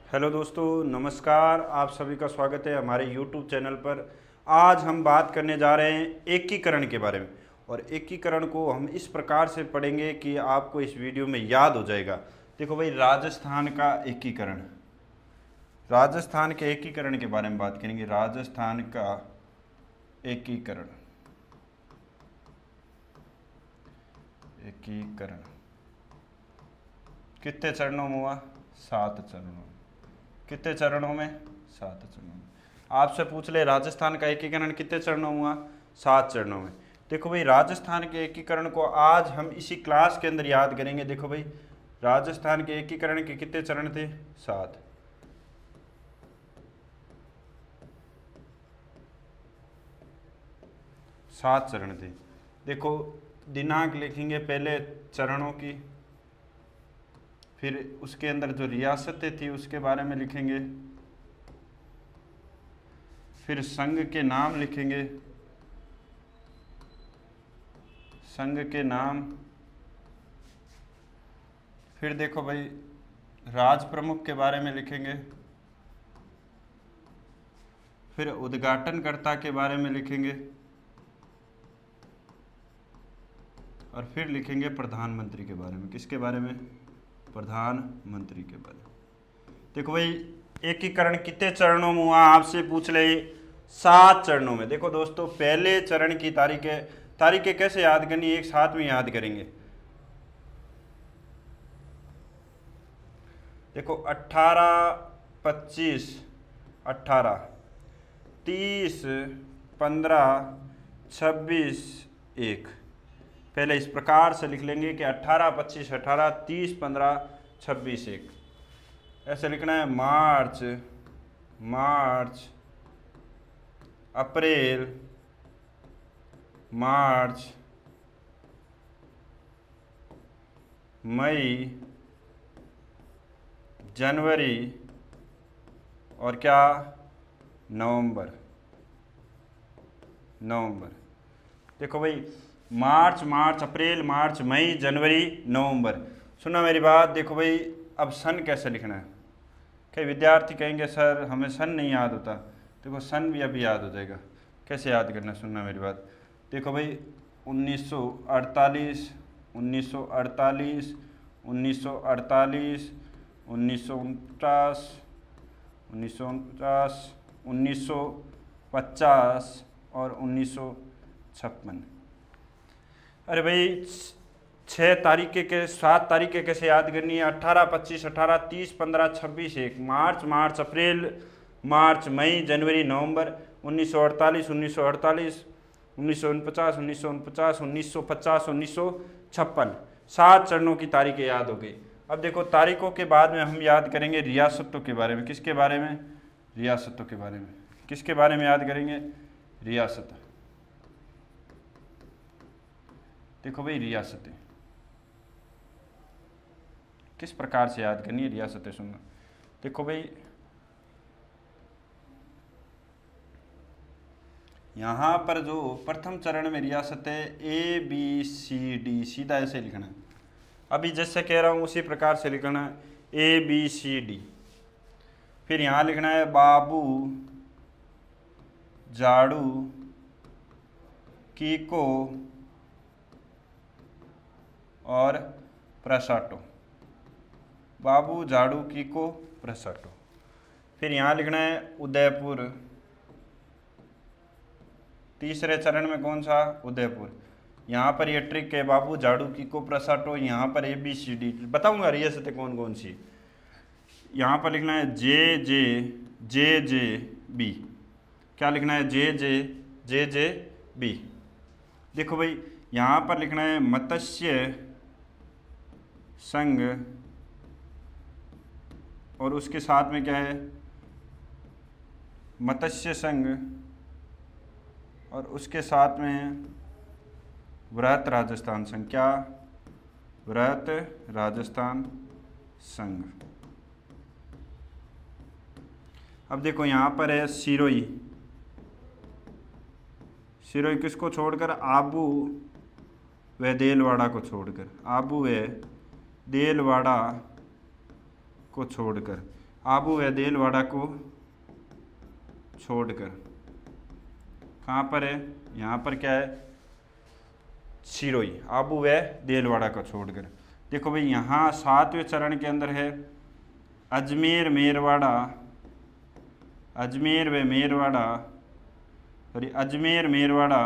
Hello दोस्तों, नमस्कार। आप सभी का स्वागत है हमारे YouTube चैनल पर। आज हम बात करने जा रहे हैं एकीकरण के बारे में। और एकीकरण को हम इस प्रकार से पढ़ेंगे कि आपको इस वीडियो में याद हो जाएगा। देखो भाई, राजस्थान का एकीकरण, राजस्थान के एकीकरण के बारे में बात करेंगे। राजस्थान का एकीकरण, एकीकरण कितने चरणों में हुआ? 7 चरणों में। कितने चरणों में? 7 चरणों में। आपसे पूछ ले राजस्थान का एकीकरण कितने चरणों में हुआ? 7 चरणों में। देखो भाई, राजस्थान के एकीकरण को आज हम इसी क्लास के अंदर याद करेंगे। देखो भाई, राजस्थान के एकीकरण के कितने चरण थे? 7। सात चरण थे। देखो, दिनांक लिखेंगे पहले चरणों की, फिर उसके अंदर जो रियासतें थी उसके बारे में लिखेंगे, फिर संघ के नाम लिखेंगे, संघ के नाम, फिर देखो भाई राज प्रमुख के बारे में लिखेंगे, फिर उद्घाटनकर्ता के बारे में लिखेंगे, और फिर लिखेंगे प्रधानमंत्री के बारे में। किसके बारे में? प्रधानमंत्री के बारे में। देखो भाई, एकीकरण कितने चरणों में हुआ आपसे पूछ ले? 7 चरणों में। देखो दोस्तों, पहले चरण की तारीखें कैसे याद करनी, एक साथ में याद करेंगे। देखो 18, 25, 18, 30, 15, 26, 1। पहले इस प्रकार से लिख लेंगे कि 18, 25, 18, 30, 15, 26, 1। ऐसे लिखना है। मार्च, मार्च, अप्रैल, मार्च, मई, जनवरी, और क्या? नवंबर। नवंबर। देखो भाई, मार्च, अप्रैल, मार्च, मई, जनवरी, नवंबर। सुना मेरी बात? देखो भाई, अब सन कैसे लिखना है? कई विद्यार्थी कहेंगे सर हमें सन नहीं याद होता। देखो, सन भी अभी याद हो जाएगा। कैसे याद करना, सुनना मेरी बात। देखो भाई, 1948, 1948, 1948, 1949, 1949, 1950 और 1956। अरे भाई, 7 तारीखें कैसे याद करनी है? 18, 25, 18, 30, 15, 26, 1। मार्च, अप्रैल, मार्च, मई, जनवरी, नवंबर। 1948, 1948, 1949, 1949, 1950, 1956। 7 चरणों की तारीखें याद हो गई। अब देखो, तारीखों के बाद में हम याद करेंगे रियासतों के बारे में। किसके बारे में? रियासतों के बारे में। किसके बारे में याद करेंगे? रियासत। देखो भाई, रियासतें किस प्रकार से याद करनी है? रियासतें सुनना। देखो भाई, यहाँ पर जो प्रथम चरण में रियासतें ABCD, सीधा ऐसे लिखना है। अभी जैसे कह रहा हूँ उसी प्रकार से लिखना है, ABCD। फिर यहाँ लिखना है बाबू, जाड़ू, कीको और प्रसाटो। बाबू, जाड़ू, कीको, प्रसाटो। फिर यहाँ लिखना है उदयपुर। तीसरे चरण में कौन सा? उदयपुर। यहाँ पर ये ट्रिक है, बाबू, जाड़ू, कीको, प्रसाटो। यहाँ पर ABCD बताऊंगा रियासतें कौन कौन सी। यहाँ पर लिखना है JJB। क्या लिखना है? JJB। देखो भाई, यहाँ पर लिखना है मत्स्य संघ, और उसके साथ में क्या है? मत्स्य संघ, और उसके साथ में वृहत राजस्थान संघ। क्या? वृहत राजस्थान संघ। अब देखो, यहाँ पर है सिरोही। सिरोही किसको छोड़कर? आबू व देलवाड़ा को छोड़कर। आबू व देलवाड़ा को छोड़कर। आबू व देलवाड़ा को छोड़कर। कहाँ पर है? यहाँ पर क्या है? सिरोही। आबू व देलवाड़ा को छोड़कर। देखो भाई यहाँ 7वें चरण के अंदर है अजमेर मेरवाड़ा, अजमेर व मेरवाड़ा, सॉरी अजमेर मेरवाड़ा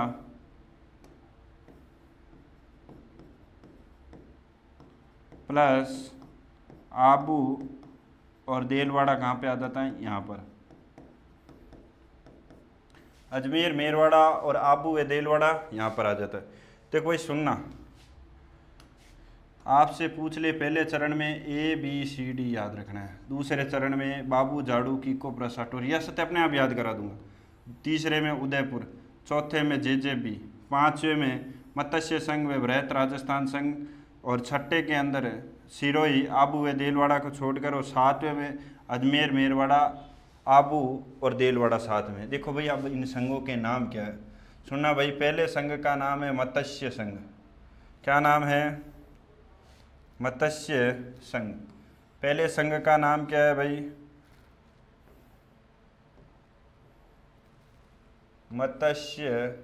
प्लस आबू और देलवाड़ा कहाँ पे आ जाता है? यहाँ पर। अजमेर मेरवाड़ा और आबू व देलवाड़ा यहाँ पर आ जाता है। देखो भाई सुनना, आपसे पूछ ले पहले चरण में ABCD याद रखना है, दूसरे चरण में बाबू झाड़ू कीको प्रसाद और रियासत अपने आप याद करा दूंगा, तीसरे में उदयपुर, चौथे में JJB, पाँचवें में मत्स्य संघ व बृहत राजस्थान संघ और छठे के अंदर सिरोही आबू व देलवाड़ा को छोड़कर और सातवें में अजमेर मेरवाड़ा आबू और देलवाड़ा साथ में। देखो भाई अब इन संघों के नाम क्या है सुनना भाई। पहले संघ का नाम है मत्स्य संघ। क्या नाम है? मत्स्य संघ। पहले संघ का नाम क्या है भाई? मत्स्य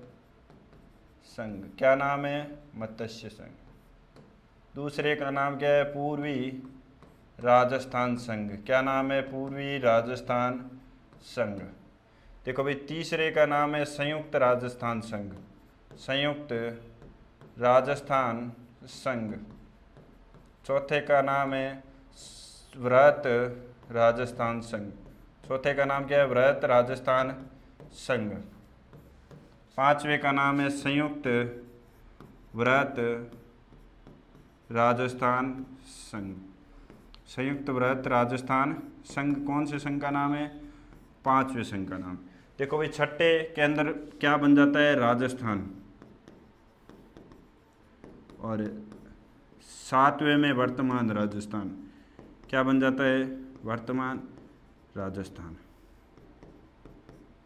संघ। क्या नाम है? मत्स्य संघ। दूसरे का नाम क्या है? पूर्वी राजस्थान संघ। क्या नाम है? पूर्वी राजस्थान संघ। देखो भाई तीसरे का नाम है संयुक्त राजस्थान संघ, संयुक्त राजस्थान संघ। चौथे का नाम है बृहत राजस्थान संघ। चौथे का नाम क्या है? बृहत राजस्थान संघ। पांचवे का नाम है संयुक्त बृहत राजस्थान संघ। संयुक्त बृहत राजस्थान संघ कौन से संघ का नाम है? पांचवें संघ का नाम। देखो भाई छठे के अंदर क्या बन जाता है? राजस्थान। और सातवें में वर्तमान राजस्थान। क्या बन जाता है? वर्तमान राजस्थान।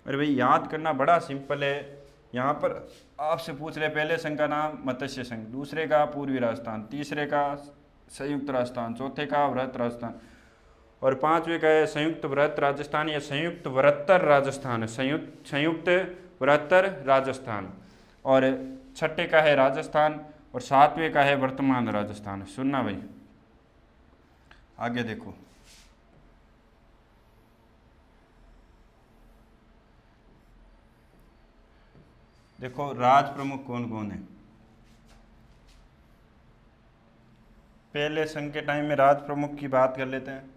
अरे भाई याद करना बड़ा सिंपल है। यहाँ पर आपसे पूछ रहे पहले संघ का नाम मत्स्य संघ, दूसरे का पूर्वी राजस्थान, तीसरे का संयुक्त राजस्थान, चौथे का बृहत राजस्थान और पांचवे का है संयुक्त बृहत राजस्थान या संयुक्त बृहत्तर राजस्थान, संयुक्त बृहत्तर राजस्थान। और छठे का है राजस्थान और सातवें का है वर्तमान राजस्थान। सुनना भाई आगे देखो, देखो राज प्रमुख कौन कौन है। पहले संघ के टाइम में राज प्रमुख की बात कर लेते हैं।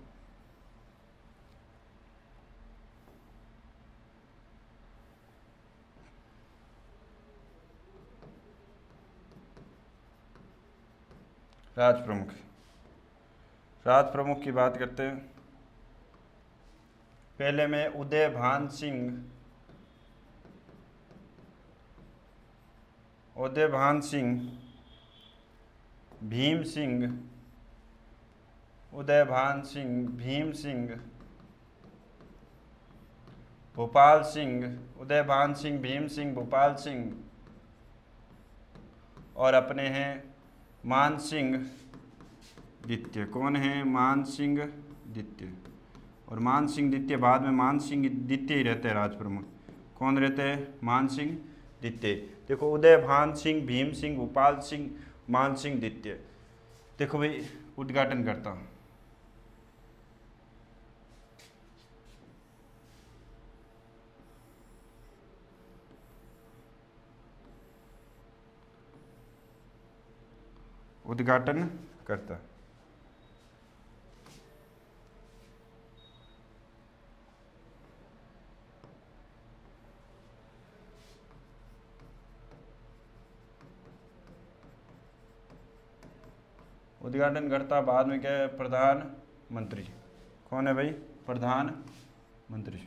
राज प्रमुख, राज प्रमुख की बात करते हैं। पहले में उदय भान सिंह, उदय भान सिंह, भीम सिंह, उदय भान सिंह, भीम सिंह, भोपाल सिंह, उदय भान सिंह, भीम सिंह, भोपाल सिंह और अपने हैं मान सिंह द्वितीय। कौन है? मान सिंह द्वितीय। और मान सिंह द्वितीय बाद में मान सिंह द्वितीय ही रहते हैं राज प्रमुख। कौन रहते हैं? मान सिंह द्वितीय। देखो उदय भान सिंह, भीम सिंह, भोपाल सिंह, मान सिंह द्वितीय। देखो भाई उद्घाटन करता हूँ। उद्घाटन करता। उद्घाटन करता बाद में क्या है? प्रधानमंत्री। कौन है भाई? प्रधानमंत्री।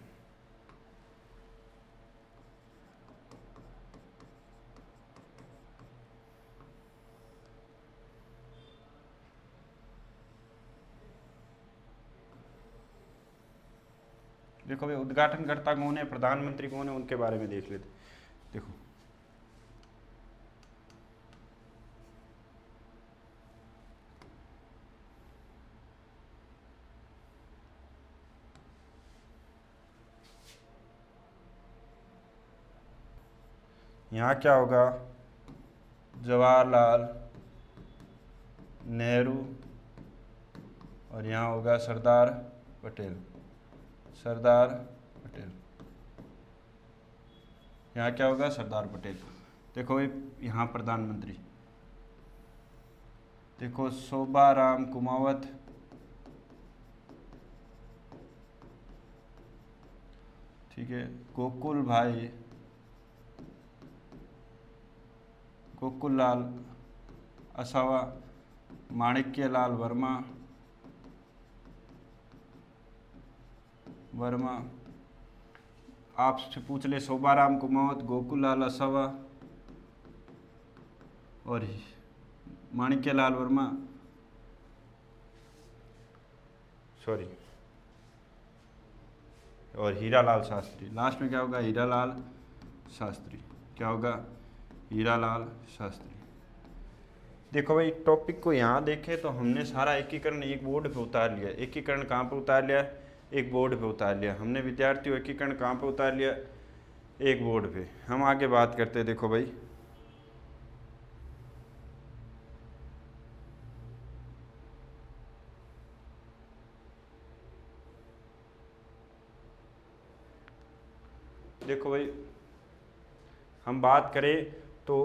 देखो भाई उद्घाटन करता कौन है, प्रधानमंत्री कौन है, उनके बारे में देख लेते। देखो यहाँ क्या होगा, जवाहरलाल नेहरू, और यहाँ होगा सरदार पटेल, सरदार पटेल। यहाँ क्या होगा, सरदार पटेल। देखो यहाँ प्रधानमंत्री, देखो शोभाराम कुमावत, ठीक है, गोकुल भाई, गोकुल लाल असावा, माणिक्य लाल वर्मा। आपसे पूछ ले शोभाराम कुमावत, गोकुल लाल असावा और माणिक्य लाल वर्मा, सॉरी, और हीरालाल शास्त्री। लास्ट में क्या होगा, हीरालाल शास्त्री। क्या होगा, हीरालाल शास्त्री। देखो भाई टॉपिक को यहाँ देखें तो हमने सारा एकीकरण एक बोर्ड पे उतार लिया। एकीकरण कहाँ पे उतार लिया, एक बोर्ड पे उतार लिया हमने विद्यार्थियों। एकीकरण कहाँ पे उतार लिया, एक बोर्ड पे। हम आगे बात करते हैं। देखो भाई देखो भाई हम बात करें तो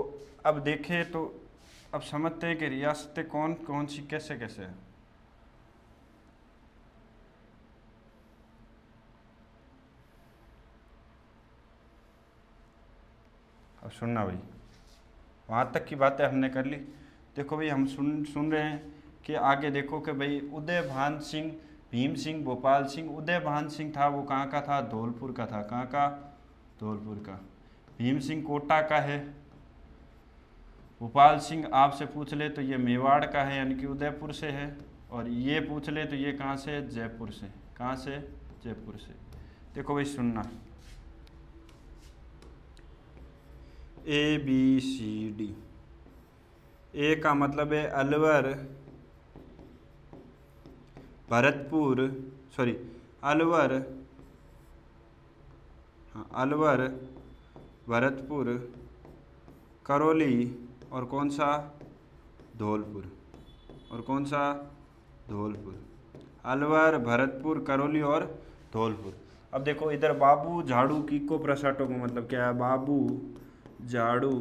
अब देखें तो अब समझते हैं कि रियासतें कौन कौन सी कैसे कैसे है। अब सुनना भाई, वहाँ तक की बातें हमने कर ली। देखो भाई हम सुन रहे हैं कि आगे देखो कि भाई उदय भान सिंह, भीम सिंह, भोपाल सिंह। उदय भान सिंह था वो कहाँ का था, धौलपुर का था। कहाँ का, धौलपुर का। भीम सिंह कोटा का है। भोपाल सिंह आपसे पूछ ले तो ये मेवाड़ का है, यानी कि उदयपुर से है। और ये पूछ ले तो ये कहाँ से, जयपुर से। कहाँ से, जयपुर से। देखो भाई सुनना, ए बी सी डी। ए का मतलब है अलवर, भरतपुर, सॉरी अलवर, हाँ अलवर, भरतपुर, करौली और कौन सा, धौलपुर। और कौन सा, धौलपुर। अलवर, भरतपुर, करौली और धौलपुर। अब देखो इधर बाबू झाड़ू कीको प्रसाटो का मतलब क्या है, बाबू झाड़ू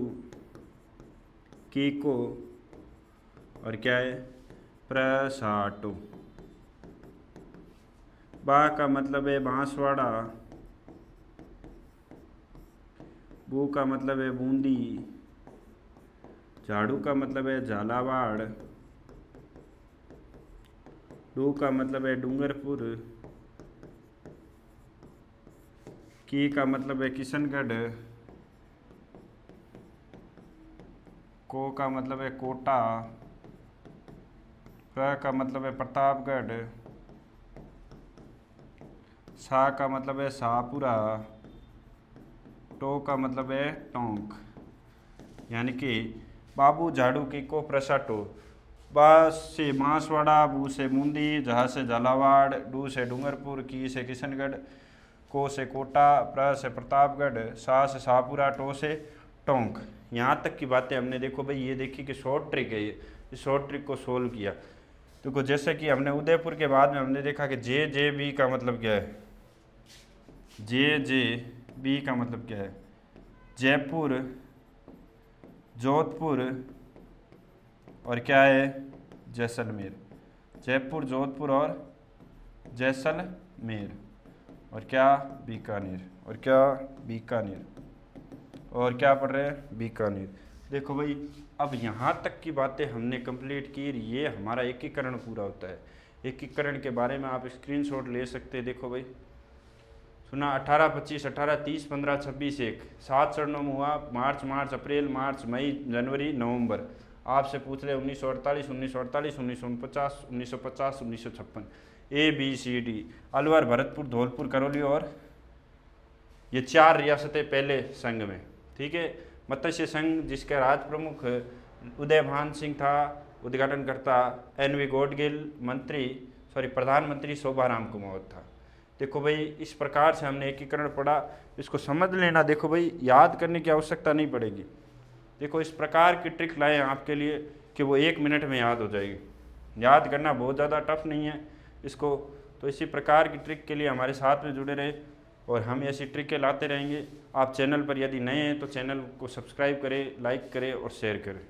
कीको और क्या है, प्रसाटो। बा का मतलब है बांसवाड़ा, बू का मतलब है बूंदी, झाड़ू का मतलब है झालावाड़, डू का मतलब है डूंगरपुर, की का मतलब है किशनगढ़, को का मतलब है कोटा, प्र का मतलब है प्रतापगढ़, सा का मतलब है शाहपुरा, टो का मतलब है टोंक। यानी कि बाबू झाड़ू की को प्रसाटो। बा से बांसवाड़ा, बू से बूंदी, जहाँ से झालावाड़, डू से डूंगरपुर, की से किशनगढ़, को से कोटा, प्र से प्रतापगढ़, सा से शाहपुरा, टो से टोंक। यहाँ तक की बातें हमने देखो भाई ये देखी कि शॉर्ट ट्रिक है ये। इस शॉर्ट ट्रिक को सोल्व किया। देखो जैसे कि हमने उदयपुर के बाद में हमने देखा कि जे जे बी का मतलब क्या है, जे जे बी का मतलब क्या है, जयपुर, जोधपुर और क्या है, जैसलमेर। जयपुर, जोधपुर और जैसलमेर और क्या, बीकानेर। और क्या, बीकानेर। और क्या पढ़ रहे हैं, बीकानेर। देखो भाई अब यहाँ तक की बातें हमने कंप्लीट की। ये हमारा एकीकरण पूरा होता है। एकीकरण के बारे में आप स्क्रीनशॉट ले सकते हैं। देखो भाई सुना, 18, 25, 18, 30, 15, 26, 1 7 चरणों में हुआ। मार्च, अप्रैल, मार्च, मई, जनवरी, नवंबर। आपसे पूछ रहे 1948, 1948, 1949, 1950, 1956। A B C D. Alwar, Bharatpur, Dholpur, Karauli और ये 4 रियासतें पहले संघ में। ठीक है। मत्स्य संघ जिसका राज प्रमुख उदय भान सिंह था, उद्घाटनकर्ता NV गॉडगिल, प्रधानमंत्री शोभाराम कुमावत था। देखो भाई इस प्रकार से हमने एकीकरण पढ़ा, इसको समझ लेना। देखो भाई याद करने की आवश्यकता नहीं पड़ेगी। देखो इस प्रकार की ट्रिक लाए आपके लिए कि वो 1 मिनट में याद हो जाएगी। याद करना बहुत ज़्यादा टफ नहीं है इसको। तो इसी प्रकार की ट्रिक के लिए हमारे साथ में जुड़े रहे और हम ऐसी ट्रिकें लाते रहेंगे। आप चैनल पर यदि नए हैं तो चैनल को सब्सक्राइब करें, लाइक करें और शेयर करें।